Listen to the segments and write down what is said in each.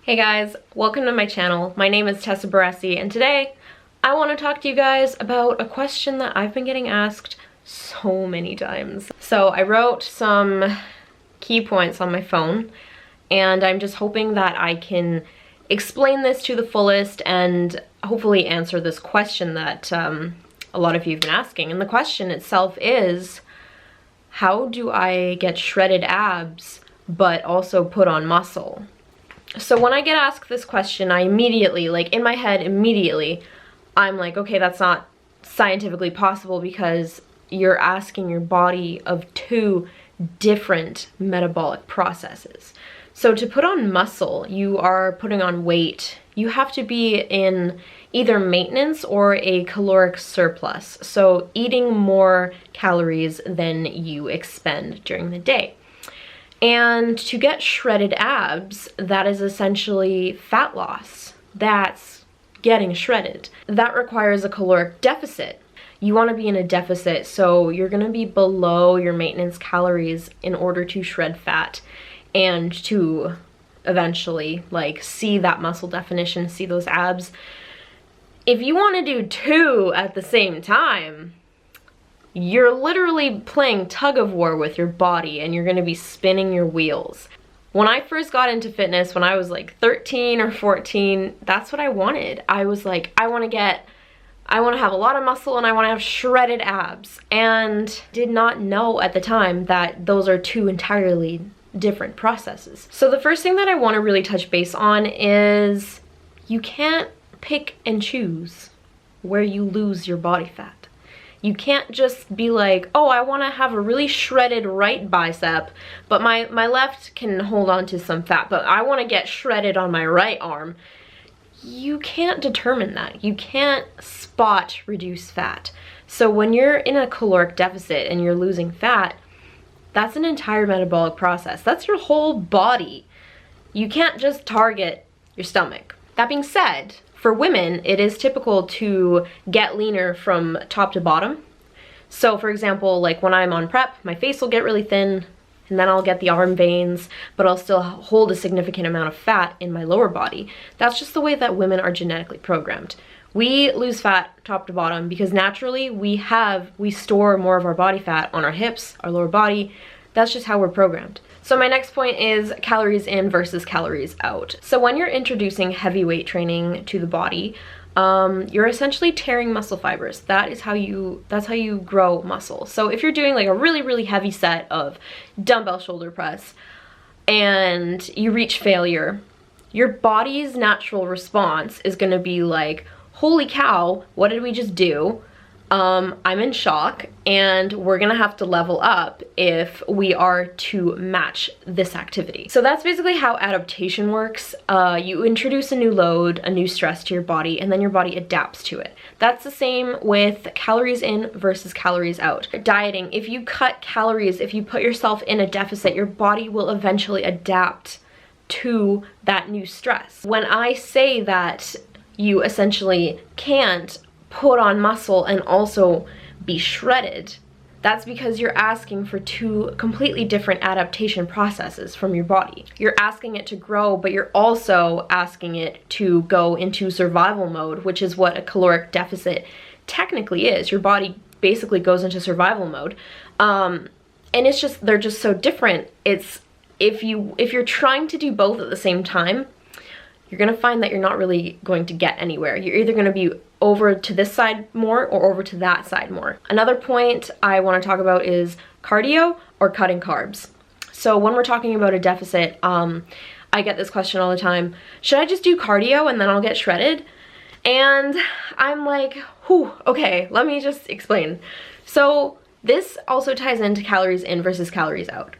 Hey guys, welcome to my channel. My name is Tessa Barresi, and today I want to talk to you guys about a question that I've been getting asked so many times. So I wrote some key points on my phone, and I'm just hoping that I can explain this to the fullest and hopefully answer this question that a lot of you have been asking. And the question itself is, how do I get shredded abs but also put on muscle? So when I get asked this question, I immediately, like in my head immediately, I'm like, okay, that's not scientifically possible because you're asking your body of two different metabolic processes. So to put on muscle, you are putting on weight. You have to be in either maintenance or a caloric surplus. So eating more calories than you expend during the day. And to get shredded abs, that is essentially fat loss. That's getting shredded. That requires a caloric deficit. You want to be in a deficit, so you're going to be below your maintenance calories in order to shred fat and to eventually like see that muscle definition, see those abs. If you want to do two at the same time, you're literally playing tug of war with your body and you're gonna be spinning your wheels. When I first got into fitness, when I was like 13 or 14, that's what I wanted. I was like, I wanna have a lot of muscle and I wanna have shredded abs, and did not know at the time that those are two entirely different processes. So the first thing that I wanna really touch base on is you can't pick and choose where you lose your body fat. You can't just be like, oh, I want to have a really shredded right bicep, but my left can hold on to some fat, but I want to get shredded on my right arm. You can't determine that. You can't spot reduce fat. So when you're in a caloric deficit and you're losing fat, that's an entire metabolic process. That's your whole body. You can't just target your stomach. That being said, for women, it is typical to get leaner from top to bottom. So for example, like when I'm on prep, my face will get really thin and then I'll get the arm veins, but I'll still hold a significant amount of fat in my lower body. That's just the way that women are genetically programmed. We lose fat top to bottom because naturally we store more of our body fat on our hips, our lower body. That's just how we're programmed. So my next point is calories in versus calories out. So when you're introducing heavy weight training to the body, you're essentially tearing muscle fibers. That's how you grow muscle. So if you're doing like a really, really heavy set of dumbbell shoulder press and you reach failure, your body's natural response is gonna be like, holy cow, what did we just do? I'm in shock, and we're gonna have to level up if we are to match this activity. So that's basically how adaptation works. You introduce a new load, a new stress to your body, and then your body adapts to it. That's the same with calories in versus calories out. Dieting, if you cut calories, if you put yourself in a deficit, your body will eventually adapt to that new stress. When I say that you essentially can't put on muscle and also be shredded, that's because you're asking for two completely different adaptation processes from your body. You're asking it to grow, but you're also asking it to go into survival mode, which is what a caloric deficit technically is. Your body basically goes into survival mode. And it's just, they're just so different. It's, if you're trying to do both at the same time, you're gonna find that you're not really going to get anywhere. You're either gonna be over to this side more or over to that side more. Another point I wanna talk about is cardio or cutting carbs. So when we're talking about a deficit, I get this question all the time, should I just do cardio and then I'll get shredded? And I'm like, whew, okay, let me just explain. So this also ties into calories in versus calories out.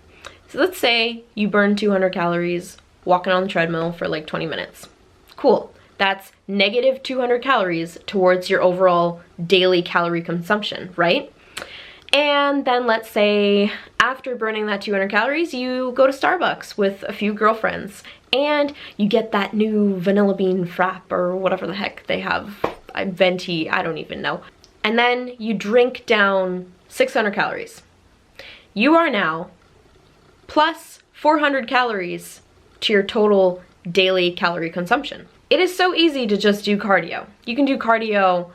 So let's say you burn 200 calories walking on the treadmill for like 20 minutes. Cool. That's negative 200 calories towards your overall daily calorie consumption, right? And then let's say after burning that 200 calories, you go to Starbucks with a few girlfriends and you get that new vanilla bean frap or whatever the heck they have, venti, I don't even know. And then you drink down 600 calories. You are now plus 400 calories to your total daily calorie consumption. It is so easy to just do cardio. You can do cardio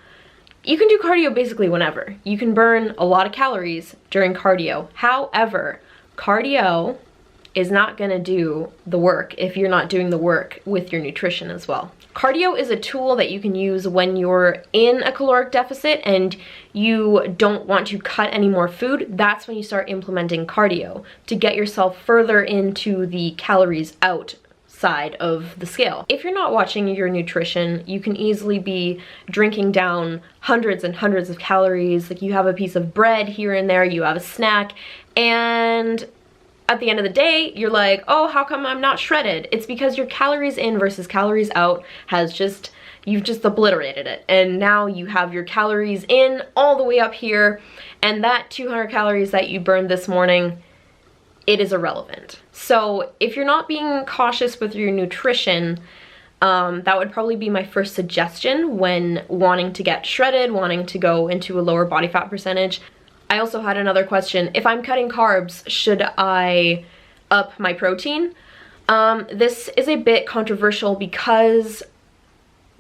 basically whenever. You can burn a lot of calories during cardio. However, cardio is not gonna do the work if you're not doing the work with your nutrition as well. Cardio is a tool that you can use when you're in a caloric deficit and you don't want to cut any more food. That's when you start implementing cardio to get yourself further into the calories out side of the scale. If you're not watching your nutrition, you can easily be drinking down hundreds and hundreds of calories. Like, you have a piece of bread here and there, you have a snack, and at the end of the day, you're like, oh, how come I'm not shredded? It's because your calories in versus calories out you've just obliterated it. And now you have your calories in all the way up here, and that 200 calories that you burned this morning, it is irrelevant. So if you're not being cautious with your nutrition, that would probably be my first suggestion when wanting to get shredded, wanting to go into a lower body fat percentage. I also had another question. If I'm cutting carbs, should I up my protein? This is a bit controversial because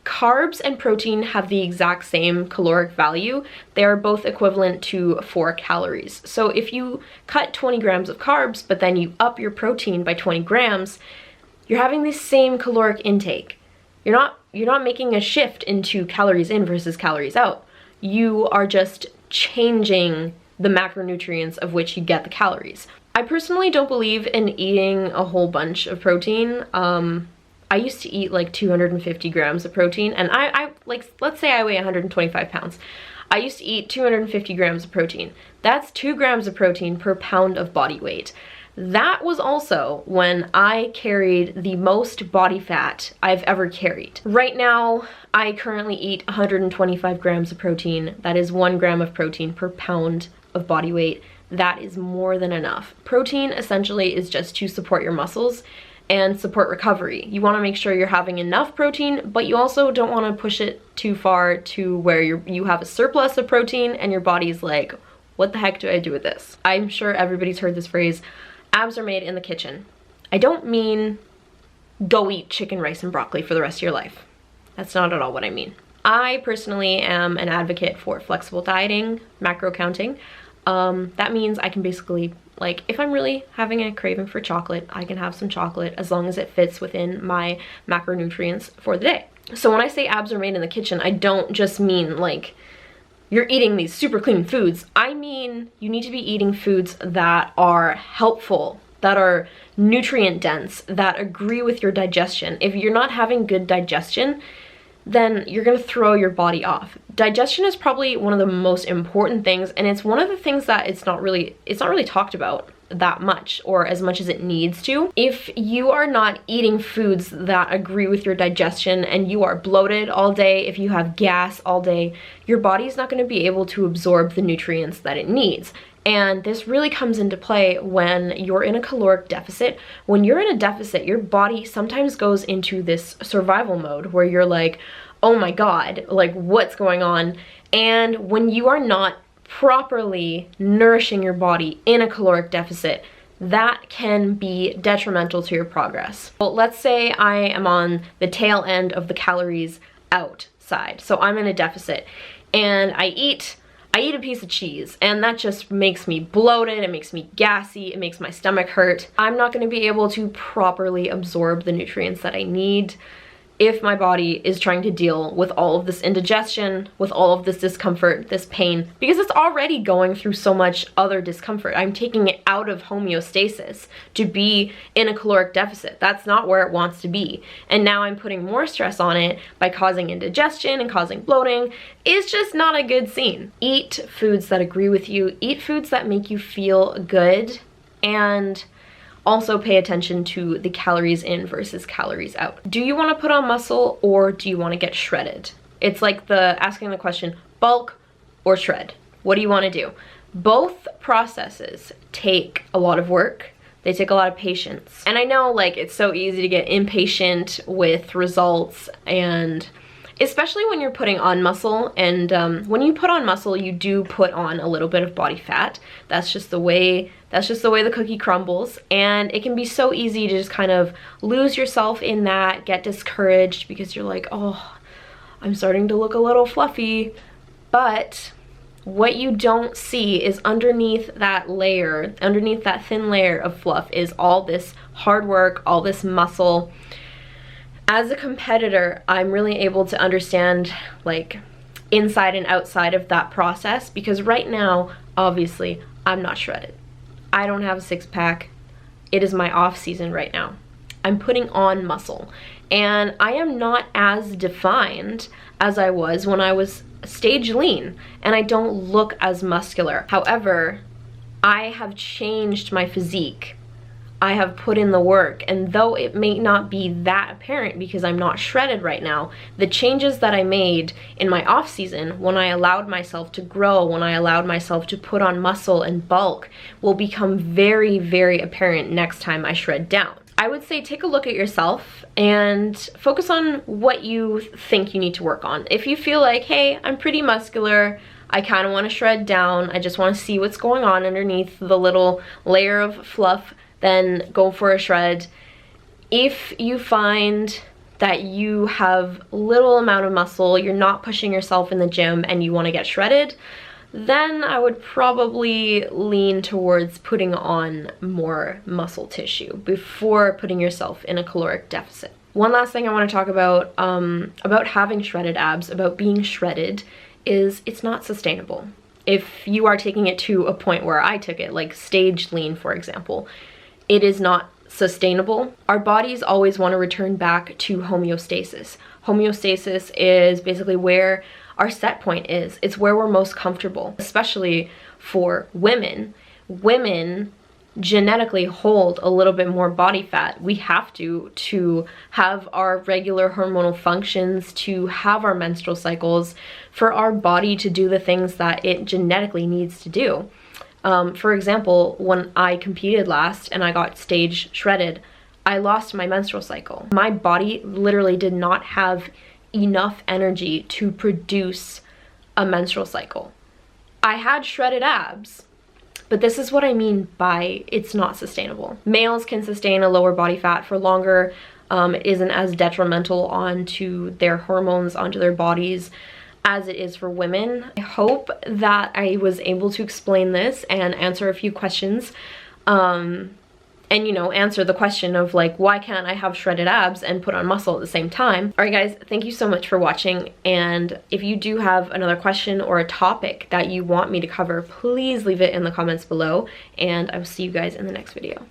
carbs and protein have the exact same caloric value. They are both equivalent to 4 calories. So if you cut 20 grams of carbs, but then you up your protein by 20 grams, you're having the same caloric intake. You're not making a shift into calories in versus calories out. You are just changing the macronutrients of which you get the calories. I personally don't believe in eating a whole bunch of protein. I used to eat like 250 grams of protein, and I like, let's say I weigh 125 pounds. I used to eat 250 grams of protein. That's 2 grams of protein per pound of body weight. That was also when I carried the most body fat I've ever carried. Right now, I currently eat 125 grams of protein. That is 1 gram of protein per pound of body weight. That is more than enough. Protein essentially is just to support your muscles and support recovery. You want to make sure you're having enough protein, but you also don't want to push it too far to where you have a surplus of protein and your body's like, what the heck do I do with this? I'm sure everybody's heard this phrase, abs are made in the kitchen. I don't mean go eat chicken, rice, and broccoli for the rest of your life. That's not at all what I mean. I personally am an advocate for flexible dieting, macro counting. That means I can basically, like, if I'm really having a craving for chocolate, I can have some chocolate as long as it fits within my macronutrients for the day. So when I say abs are made in the kitchen, I don't just mean like you're eating these super clean foods. I mean, you need to be eating foods that are helpful, that are nutrient dense, that agree with your digestion. If you're not having good digestion, then you're gonna throw your body off. Digestion is probably one of the most important things, and it's one of the things that it's not really talked about that much, or as much as it needs to. If you are not eating foods that agree with your digestion and you are bloated all day, if you have gas all day, your body's not gonna be able to absorb the nutrients that it needs. And this really comes into play when you're in a caloric deficit. When you're in a deficit, your body sometimes goes into this survival mode where you're like, oh my God, like what's going on? And when you are not properly nourishing your body in a caloric deficit, that can be detrimental to your progress. Well, let's say I am on the tail end of the calories out side. So I'm in a deficit and I eat a piece of cheese, and that just makes me bloated, it makes me gassy, it makes my stomach hurt. I'm not gonna be able to properly absorb the nutrients that I need if my body is trying to deal with all of this indigestion, with all of this discomfort, this pain, because it's already going through so much other discomfort. I'm taking it out of homeostasis to be in a caloric deficit. That's not where it wants to be. And now I'm putting more stress on it by causing indigestion and causing bloating. It's just not a good scene. Eat foods that agree with you, eat foods that make you feel good, and also pay attention to the calories in versus calories out. Do you want to put on muscle or do you want to get shredded? It's like asking the question, bulk or shred? What do you want to do? Both processes take a lot of work. They take a lot of patience. And I know, like, it's so easy to get impatient with results, and especially when you're putting on muscle. And when you put on muscle, you do put on a little bit of body fat. That's just the way the cookie crumbles, and it can be so easy to just kind of lose yourself in that, get discouraged because you're like, oh, I'm starting to look a little fluffy. But what you don't see is underneath that layer, underneath that thin layer of fluff, is all this hard work, all this muscle. As a competitor, I'm really able to understand like inside and outside of that process, because right now, obviously, I'm not shredded. I don't have a six-pack. It is my off season right now. I'm putting on muscle, and I am not as defined as I was when I was stage lean, and I don't look as muscular. However, I have changed my physique. I have put in the work, and though it may not be that apparent because I'm not shredded right now, the changes that I made in my off season, when I allowed myself to grow, when I allowed myself to put on muscle and bulk, will become very, very apparent next time I shred down. I would say take a look at yourself and focus on what you think you need to work on. If you feel like, hey, I'm pretty muscular, I kind of want to shred down, I just want to see what's going on underneath the little layer of fluff, then go for a shred. If you find that you have little amount of muscle, you're not pushing yourself in the gym, and you want to get shredded, then I would probably lean towards putting on more muscle tissue before putting yourself in a caloric deficit. One last thing I want to talk about having shredded abs, about being shredded, is it's not sustainable. If you are taking it to a point where I took it, like stage lean, for example, it is not sustainable. Our bodies always want to return back to homeostasis. Homeostasis is basically where our set point is. It's where we're most comfortable, especially for women. Women genetically hold a little bit more body fat. We have to have our regular hormonal functions, to have our menstrual cycles, for our body to do the things that it genetically needs to do. For example, when I competed last and I got stage shredded, I lost my menstrual cycle. My body literally did not have enough energy to produce a menstrual cycle. I had shredded abs, but this is what I mean by it's not sustainable. Males can sustain a lower body fat for longer. It isn't as detrimental onto their hormones, onto their bodies, as it is for women. I hope that I was able to explain this and answer a few questions, and you know, answer the question of like, why can't I have shredded abs and put on muscle at the same time? All right guys, thank you so much for watching, and if you do have another question or a topic that you want me to cover, please leave it in the comments below, and I will see you guys in the next video.